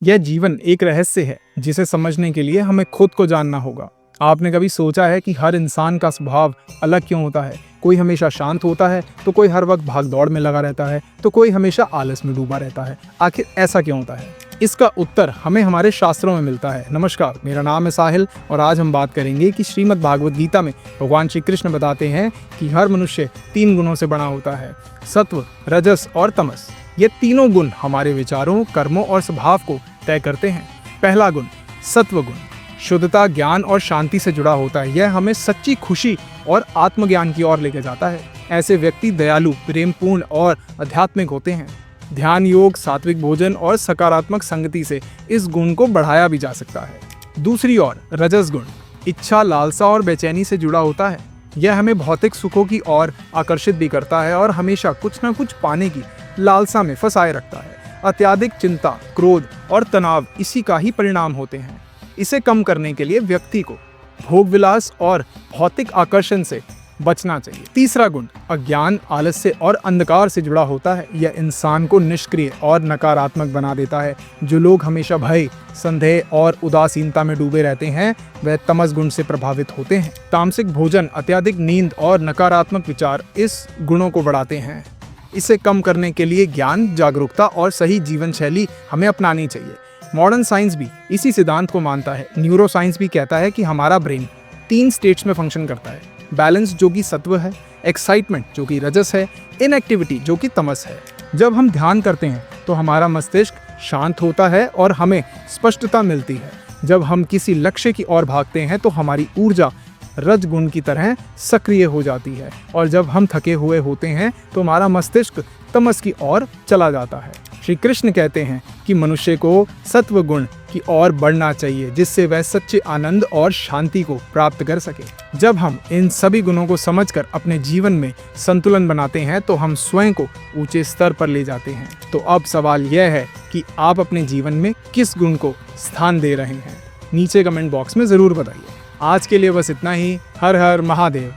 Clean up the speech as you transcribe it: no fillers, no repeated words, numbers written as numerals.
यह जीवन एक रहस्य है जिसे समझने के लिए हमें खुद को जानना होगा। आपने कभी सोचा है कि हर इंसान का स्वभाव अलग क्यों होता है? कोई हमेशा शांत होता है तो कोई हर वक्त भाग दौड़ में लगा रहता है, तो कोई हमेशा आलस में डूबा रहता है। आखिर ऐसा क्यों होता है? इसका उत्तर हमें हमारे शास्त्रों में मिलता है। नमस्कार, मेरा नाम है साहिल और आज हम बात करेंगे कि श्रीमद् भागवत गीता में भगवान श्री कृष्ण बताते हैं कि हर मनुष्य 3 गुणों से बना होता है, सत्व, रजस और तमस। ये तीनों गुण हमारे विचारों, कर्मों और स्वभाव को तय करते हैं। पहला गुण सत्व गुण शुद्धता, ज्ञान और शांति से जुड़ा होता है। यह हमें सच्ची खुशी और आत्मज्ञान की ओर लेके जाता है। ऐसे व्यक्ति दयालु, प्रेमपूर्ण और आध्यात्मिक होते हैं। ध्यान, योग, सात्विक भोजन और सकारात्मक संगति से इस गुण को बढ़ाया भी जा सकता है। दूसरी ओर रजस गुण इच्छा, लालसा और बेचैनी से जुड़ा होता है। यह हमें भौतिक सुखों की ओर आकर्षित भी करता है और हमेशा कुछ न कुछ पाने की लालसा में फंसाए रखता है। अत्यधिक चिंता, क्रोध और तनाव इसी का ही परिणाम होते हैं। इसे कम करने के लिए व्यक्ति को भोग विलास और भौतिक आकर्षण से बचना चाहिए। तीसरा गुण अज्ञान, आलस्य और अंधकार से जुड़ा होता है। यह इंसान को निष्क्रिय और नकारात्मक बना देता है। जो लोग हमेशा भय, संदेह और उदासीनता में डूबे रहते हैं, वह तमस गुण से प्रभावित होते हैं। तामसिक भोजन, अत्यधिक नींद और नकारात्मक विचार इस गुणों को बढ़ाते हैं। इसे कम करने के लिए ज्ञान, जागरूकता और सही जीवन शैली हमें अपनानी चाहिए। मॉडर्न साइंस भी इसी सिद्धांत को मानता है। न्यूरो साइंस भी कहता है कि हमारा ब्रेन 3 स्टेट्स में फंक्शन करता है। बैलेंस जो कि सत्व है, एक्साइटमेंट जो कि रजस है, इनएक्टिविटी जो कि तमस है। जब हम ध्यान करते हैं तो हमारा मस्तिष्क शांत होता है और हमें स्पष्टता मिलती है। जब हम किसी लक्ष्य की ओर भागते हैं तो हमारी ऊर्जा रज गुण की तरह सक्रिय हो जाती है और जब हम थके हुए होते हैं तो हमारा मस्तिष्क तमस की ओर चला जाता है। श्री कृष्ण कहते हैं कि मनुष्य को सत्व गुण की ओर बढ़ना चाहिए, जिससे वह सच्चे आनंद और शांति को प्राप्त कर सके। जब हम इन सभी गुणों को समझकर अपने जीवन में संतुलन बनाते हैं तो हम स्वयं को ऊंचे स्तर पर ले जाते हैं। तो अब सवाल यह है कि आप अपने जीवन में किस गुण को स्थान दे रहे हैं? नीचे कमेंट बॉक्स में जरूर बताइए। आज के लिए बस इतना ही। हर हर महादेव।